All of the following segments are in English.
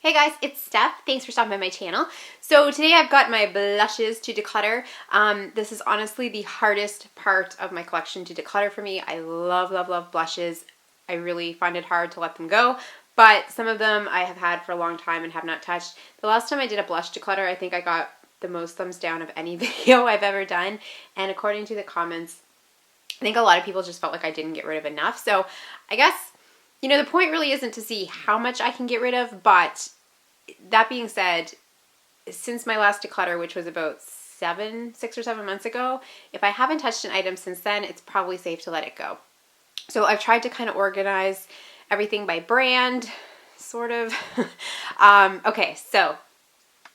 Hey guys, it's Steph. Thanks for stopping by my channel. So today I've got my blushes to declutter. This is honestly the hardest part of my collection to declutter for me. I love, love, love blushes. I really find it hard to let them go, but some of them I have had for a long time and have not touched. The last time I did a blush declutter, I think I got the most thumbs down of any video I've ever done, and according to the comments, I think a lot of people just felt like I didn't get rid of enough. So I guess, you know, the point really isn't to see how much I can get rid of, but that being said, since my last declutter, which was about 6 or 7 months ago, if I haven't touched an item since then, it's probably safe to let it go. So I've tried to kind of organize everything by brand, sort of. Okay, so,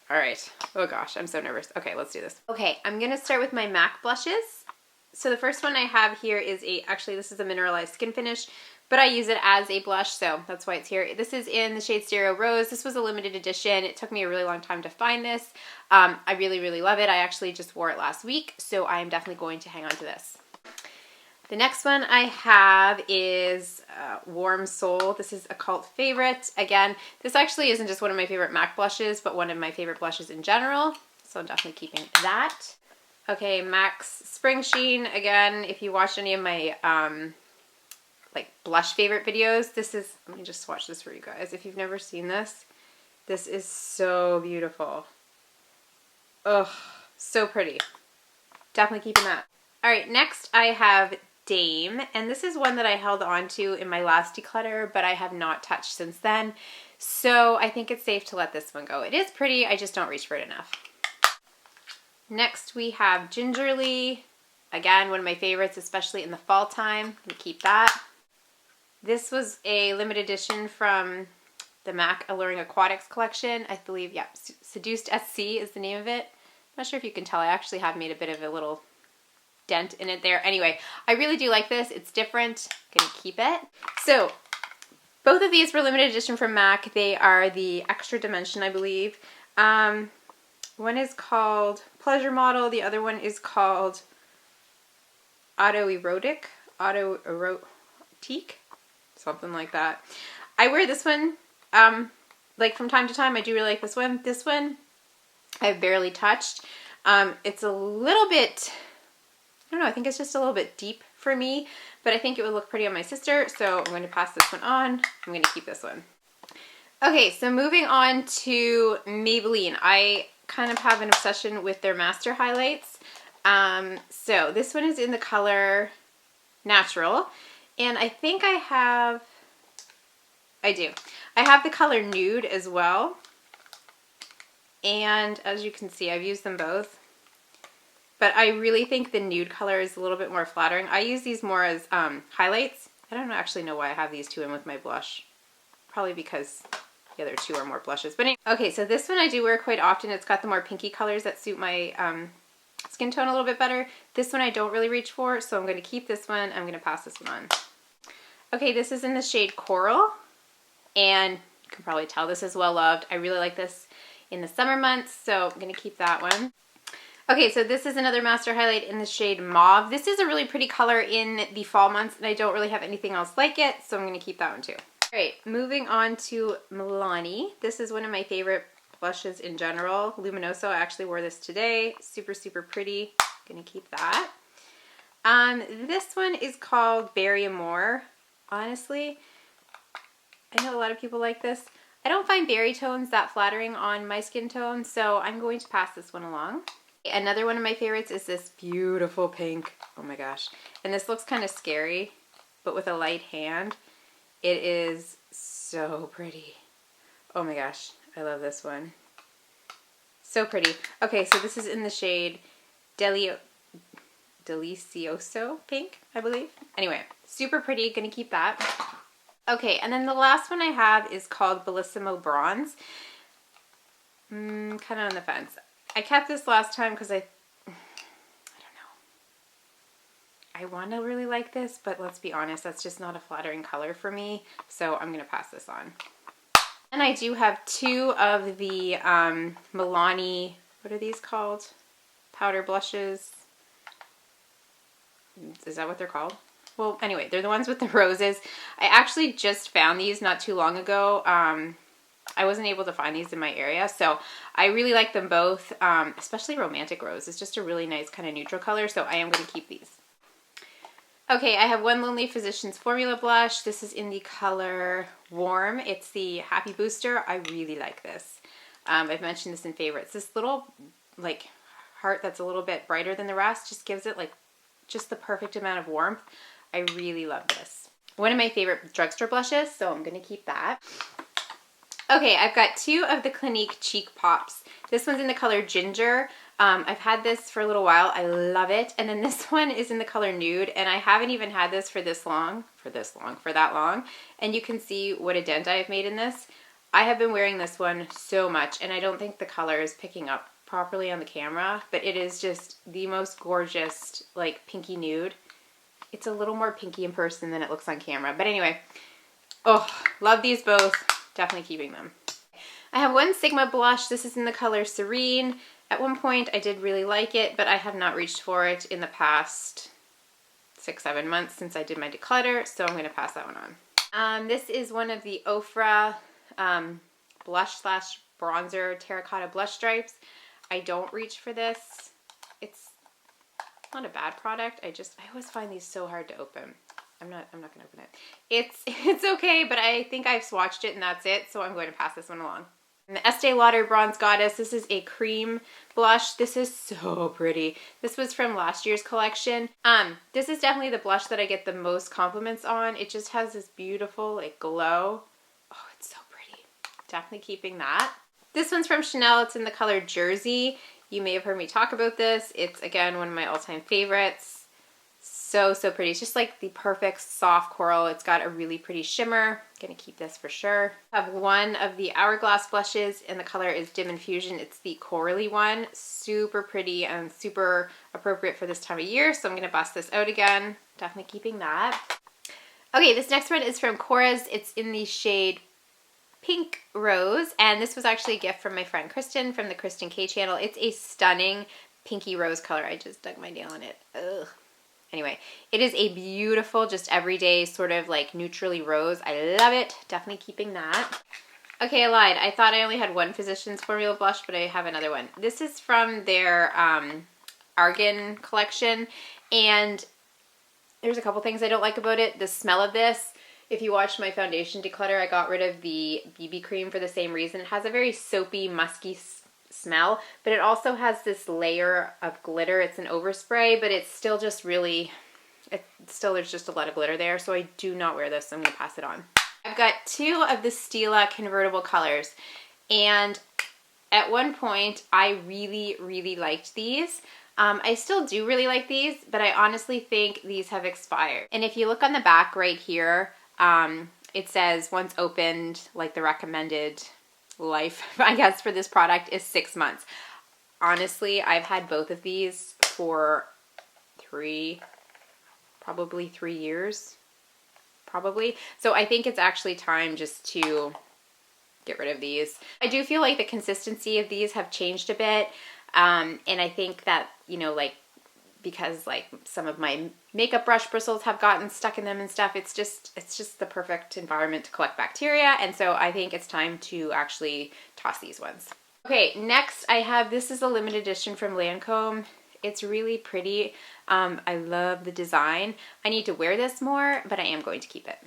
all right. Oh gosh, I'm so nervous. Okay, let's do this. Okay, I'm gonna start with my MAC blushes. So the first one I have here is actually this is a mineralized skin finish, but I use it as a blush, so that's why it's here. This is in the shade Stereo Rose. This was a limited edition. It took me a really long time to find this. I really, really love it. I actually just wore it last week, so I am definitely going to hang on to this. The next one I have is Warm Soul. This is a cult favorite. Again, this actually isn't just one of my favorite MAC blushes, but one of my favorite blushes in general, so I'm definitely keeping that. Okay, MAC's Spring Sheen. Again, if you watched any of my like blush favorite videos, this is, let me just swatch this for you guys. If you've never seen this, this is so beautiful. Ugh, so pretty. Definitely keeping that. All right, next I have Dame, and this is one that I held on to in my last declutter, but I have not touched since then. So I think it's safe to let this one go. It is pretty, I just don't reach for it enough. Next we have Gingerly. Again, one of my favorites, especially in the fall time. I'm gonna keep that. This was a limited edition from the MAC Alluring Aquatics collection. I believe, yeah, Seduced SC is the name of it. I'm not sure if you can tell, I actually have made a bit of a little dent in it there. Anyway, I really do like this. It's different. I'm gonna keep it. So, both of these were limited edition from MAC. They are the Extra Dimension, I believe. One is called Pleasure Model. The other one is called Autoerotic, something like that. I wear this one, like from time to time. I do really like this one. This one I've barely touched. It's a little bit, I don't know, I think it's just a little bit deep for me, but I think it would look pretty on my sister, so I'm going to pass this one on. I'm going to keep this one. Okay, so moving on to Maybelline. I kind of have an obsession with their master highlights. So this one is in the color Natural, and I think I have the color Nude as well, and as you can see, I've used them both, but I really think the Nude color is a little bit more flattering. I use these more as highlights. I don't actually know why I have these two in with my blush, probably because the other two are more blushes. But anyway, okay, so this one I do wear quite often. It's got the more pinky colors that suit my skin tone a little bit better. This one I don't really reach for, so I'm going to keep this one. I'm going to pass this one on. Okay, this is in the shade Coral, and you can probably tell this is well loved. I really like this in the summer months, so I'm going to keep that one. Okay, so this is another master highlight in the shade Mauve. This is a really pretty color in the fall months, and I don't really have anything else like it, so I'm going to keep that one too. All right, moving on to Milani. This is one of my favorite blushes in general. Luminoso, I actually wore this today. Super, super pretty. Gonna keep that. This one is called Berry Amore. Honestly, I know a lot of people like this. I don't find berry tones that flattering on my skin tone, so I'm going to pass this one along. Another one of my favorites is this beautiful pink. Oh my gosh. And this looks kind of scary, but with a light hand. It is so pretty. Oh my gosh, I love this one. So pretty. Okay, so this is in the shade Delicioso Pink, I believe. Anyway, super pretty, gonna keep that. Okay, and then the last one I have is called Bellissimo Bronze. Kind of on the fence. I kept this last time because I want to really like this, but let's be honest, that's just not a flattering color for me, so I'm going to pass this on. And I do have two of the Milani, what are these called? Powder blushes. Is that what they're called? Well, anyway, they're the ones with the roses. I actually just found these not too long ago. I wasn't able to find these in my area, so I really like them both, especially Romantic Rose. It's just a really nice kind of neutral color, so I am going to keep these. Okay, I have One Lonely Physician's Formula Blush. This is in the color Warm. It's the Happy Booster. I really like this. I've mentioned this in favorites. This little, like, heart that's a little bit brighter than the rest just gives it, like, just the perfect amount of warmth. I really love this. One of my favorite drugstore blushes, so I'm going to keep that. Okay, I've got two of the Clinique Cheek Pops. This one's in the color Ginger. I've had this for a little while. I love it. And then this one is in the color Nude, and I haven't even had this for that long. And you can see what a dent I've made in this. I have been wearing this one so much, and I don't think the color is picking up properly on the camera, but it is just the most gorgeous, like, pinky nude. It's a little more pinky in person than it looks on camera. But anyway, oh, love these both. Definitely keeping them. I have one Sigma blush. This is in the color Serene. At one point, I did really like it, but I have not reached for it in the past 6-7 months since I did my declutter, so I'm going to pass that one on. This is one of the Ofra blush slash bronzer terracotta blush stripes. I don't reach for this. It's not a bad product. I always find these so hard to open. I'm not going to open it. It's okay, but I think I've swatched it and that's it, so I'm going to pass this one along. And the Estee Lauder Bronze Goddess. This is a cream blush. This is so pretty. This was from last year's collection. This is definitely the blush that I get the most compliments on. It just has this beautiful, like, glow. Oh, it's so pretty. Definitely keeping that. This one's from Chanel. It's in the color Jersey. You may have heard me talk about this. It's, again, one of my all-time favorites. So, so pretty. It's just like the perfect soft coral. It's got a really pretty shimmer. Gonna keep this for sure. I have one of the Hourglass blushes, and the color is Dim Infusion. It's the corally one. Super pretty and super appropriate for this time of year, so I'm gonna bust this out again. Definitely keeping that. Okay, this next one is from Corz. It's in the shade Pink Rose, and this was actually a gift from my friend Kristen from the Kristen K channel. It's a stunning pinky rose color. I just dug my nail in it. Ugh. Anyway, it is a beautiful, just everyday sort of like neutrally rose. I love it. Definitely keeping that. Okay, I lied. I thought I only had one Physicians Formula blush, but I have another one. This is from their Argan collection, and there's a couple things I don't like about it. The smell of this. If you watched my foundation declutter, I got rid of the BB cream for the same reason. It has a very soapy, musky smell, but it also has this layer of glitter. It's an overspray, but it's still just really, there's just a lot of glitter there, so I do not wear this, so I'm going to pass it on. I've got two of the Stila convertible colors, and at one point, I really, really liked these. I still do really like these, but I honestly think these have expired. And if you look on the back right here, it says once opened, like the recommended life, I guess, for this product is 6 months. Honestly, I've had both of these for probably 3 years, probably. So I think it's actually time just to get rid of these. I do feel like the consistency of these have changed a bit, and I think that, you know, like, because like some of my makeup brush bristles have gotten stuck in them and stuff, it's just the perfect environment to collect bacteria, and so I think it's time to actually toss these ones. Okay, next I have, this is a limited edition from Lancome. It's really pretty. I love the design. I need to wear this more, but I am going to keep it.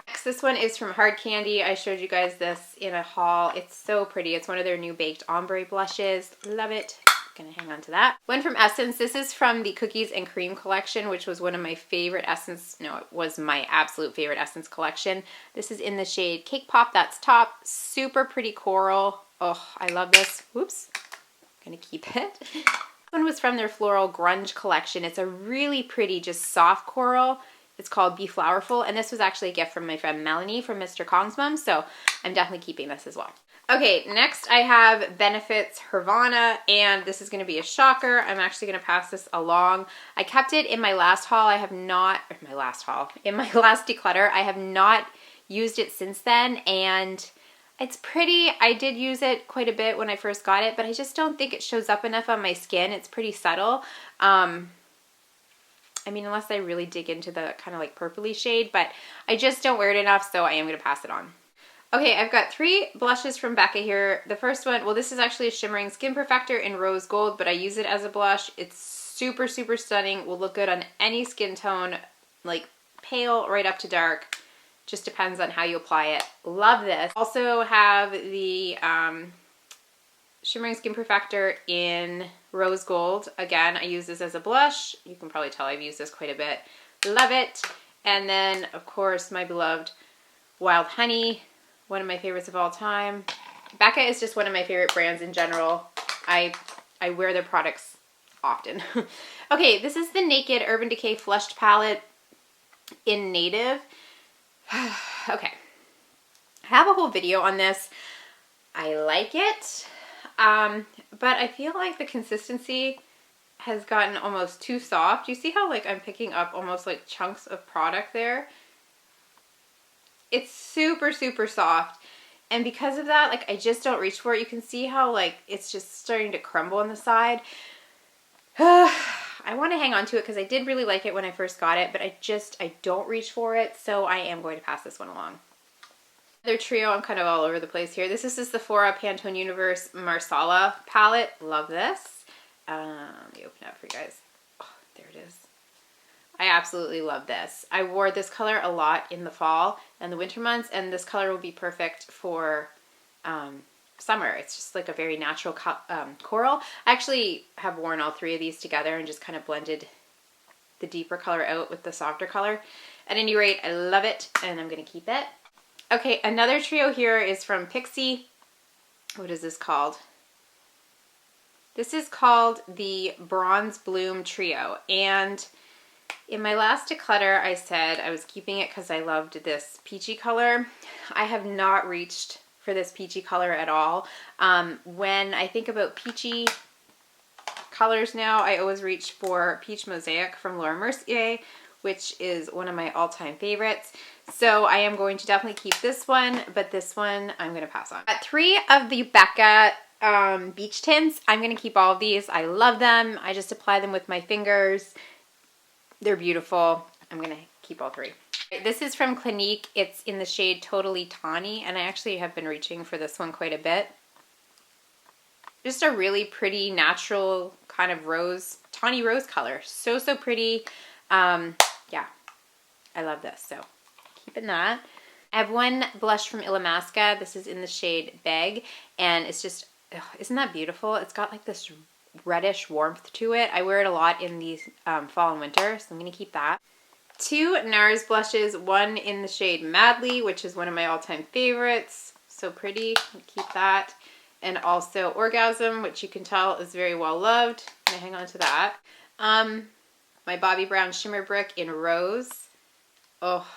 Next, this one is from Hard Candy. I showed you guys this in a haul. It's so pretty. It's one of their new baked ombre blushes. Love it. Gonna hang on to that. One from Essence. This is from the Cookies and Cream collection, which was one of my favorite Essence, no, it was my absolute favorite Essence collection. This is in the shade Cake Pop. That's top. Super pretty coral. Oh, I love this. Whoops. Gonna keep it. This one was from their Floral Grunge collection. It's a really pretty, just soft coral. It's called Be Flowerful, and this was actually a gift from my friend Milani from Mr. Kong's mom, so I'm definitely keeping this as well. Okay, next I have Benefit's Hervana, and this is going to be a shocker. I'm actually going to pass this along. I kept it in my last haul. I have not, in my last declutter. I have not used it since then, and it's pretty. I did use it quite a bit when I first got it, but I just don't think it shows up enough on my skin. It's pretty subtle. I mean, unless I really dig into the kind of like purpley shade, but I just don't wear it enough, so I am going to pass it on. Okay, I've got 3 blushes from Becca here. The first one, well, this is actually a shimmering skin perfector in rose gold, but I use it as a blush. It's super, super stunning. Will look good on any skin tone, like pale right up to dark. Just depends on how you apply it. Love this. Also have the shimmering skin perfector in rose gold. Again, I use this as a blush. You can probably tell I've used this quite a bit. Love it. And then, of course, my beloved Wild Honey. One of my favorites of all time. Becca is just one of my favorite brands in general. I wear their products often. Okay, this is the Naked Urban Decay Flushed Palette in Native. Okay. I have a whole video on this. I like it, but I feel like the consistency has gotten almost too soft. You see how like I'm picking up almost like chunks of product there? It's super, super soft. And because of that, like I just don't reach for it. You can see how like it's just starting to crumble on the side. I want to hang on to it because I did really like it when I first got it, but I don't reach for it. So I am going to pass this one along. Another trio, I'm kind of all over the place here. This is the Sephora Pantone Universe Marsala palette. Love this. Let me open it up for you guys. Oh, there it is. I absolutely love this. I wore this color a lot in the fall and the winter months, and this color will be perfect for summer. It's just like a very natural coral. I actually have worn all 3 of these together and just kind of blended the deeper color out with the softer color. At any rate, I love it, and I'm going to keep it. Okay, another trio here is from Pixi. What is this called? This is called the Bronze Bloom Trio, and in my last declutter, I said I was keeping it because I loved this peachy color. I have not reached for this peachy color at all. When I think about peachy colors now, I always reach for Peach Mosaic from Laura Mercier, which is one of my all-time favorites. So I am going to definitely keep this one, but this one I'm going to pass on. 3 of the Becca beach tints. I'm going to keep all of these. I love them. I just apply them with my fingers. They're beautiful. I'm going to keep all 3. This is from Clinique. It's in the shade Totally Tawny, and I actually have been reaching for this one quite a bit. Just a really pretty, natural kind of rose, tawny rose color. So, so pretty. Yeah, I love this. So, keeping that. I have one blush from Illamasqua. This is in the shade Beg, and it's just, isn't that beautiful? It's got like this reddish warmth to it. I wear it a lot in the fall and winter, so I'm going to keep that. 2 Nars blushes, one in the shade Madly, which is one of my all-time favorites. So pretty. Keep that. And also Orgasm, which you can tell is very well loved. I'm going to hang on to that. My Bobbi Brown Shimmer Brick in Rose. Oh,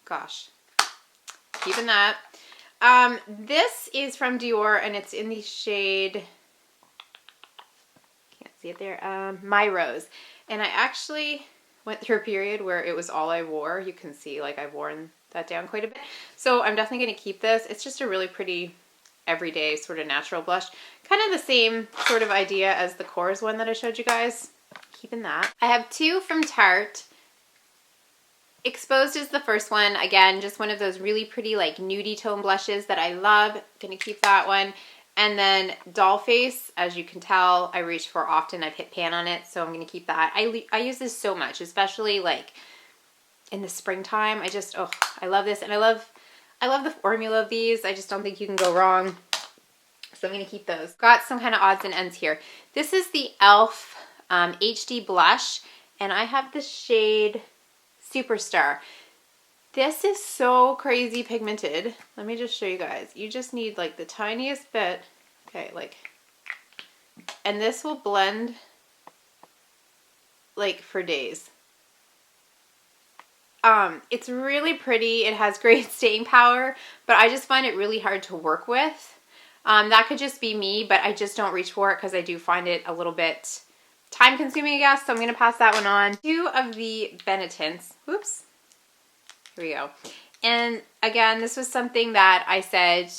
gosh. Keeping that. This is from Dior, and it's in the shade... See it there? My Rose. And I actually went through a period where it was all I wore. You can see like I've worn that down quite a bit. So I'm definitely going to keep this. It's just a really pretty everyday sort of natural blush. Kind of the same sort of idea as the Corz one that I showed you guys. Keeping that. I have 2 from Tarte. Exposed is the first one. Again, just one of those really pretty like nudie tone blushes that I love. Going to keep that one. And then Dollface, as you can tell, I reach for often. I've hit pan on it, so I'm going to keep that. I use this so much, especially like in the springtime. I love this. And I love the formula of these. I just don't think you can go wrong. So I'm going to keep those. Got some kind of odds and ends here. This is the e.l.f. HD Blush, and I have the shade Superstar. This is so crazy pigmented. Let me just show you guys. You just need like the tiniest bit. Okay, like, and this will blend like for days. It's really pretty. It has great staying power, but I just find it really hard to work with. That could just be me, but I just don't reach for it because I do find it a little bit time consuming, I guess. So I'm going to pass that one on. 2 of the Benetint's. Whoops. Here we go. And again, this was something that I said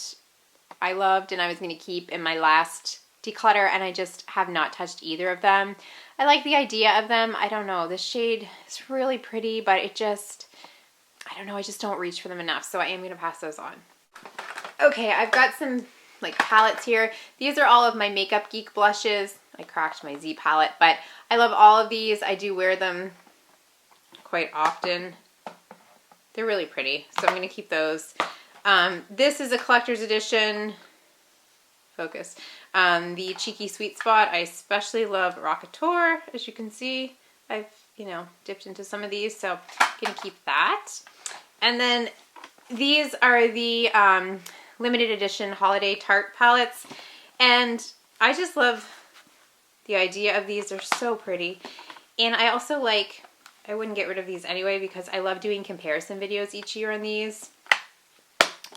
I loved and I was going to keep in my last declutter, and I just have not touched either of them. I like the idea of them. I don't know. This shade is really pretty, but it just, I don't know. I just don't reach for them enough. So I am going to pass those on. Okay, I've got some like palettes here. These are all of my Makeup Geek blushes. I cracked my Z palette, but I love all of these. I do wear them quite often. They're really pretty, so I'm going to keep those. This is a collector's edition. Focus. The Cheeky Sweet Spot. I especially love Rockateur, as you can see. I've, you know, dipped into some of these, so I'm going to keep that. And then these are the limited edition holiday Tarte palettes, and I just love the idea of these. They're so pretty, and I also like, I wouldn't get rid of these anyway because I love doing comparison videos each year on these,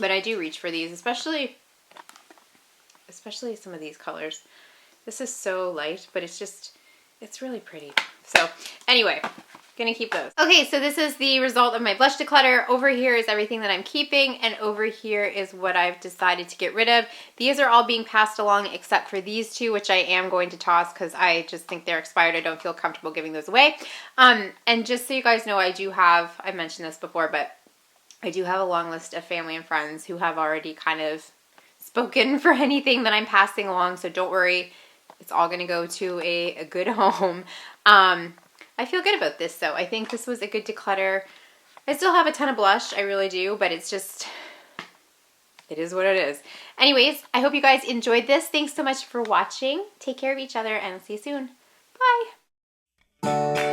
but I do reach for these, especially some of these colors. This is so light, but it's just, it's really pretty. So anyway, gonna keep those. Okay, so this is the result of my blush declutter. Over here is everything that I'm keeping, and over here is what I've decided to get rid of. These are all being passed along except for these two, which I am going to toss because I just think they're expired. I don't feel comfortable giving those away. And just so you guys know, I mentioned this before, but I do have a long list of family and friends who have already kind of spoken for anything that I'm passing along, so don't worry. It's all going to go to a good home. I feel good about this, though. I think this was a good declutter. I still have a ton of blush, I really do, but it's just, it is what it is. Anyways, I hope you guys enjoyed this. Thanks so much for watching. Take care of each other, and I'll see you soon. Bye!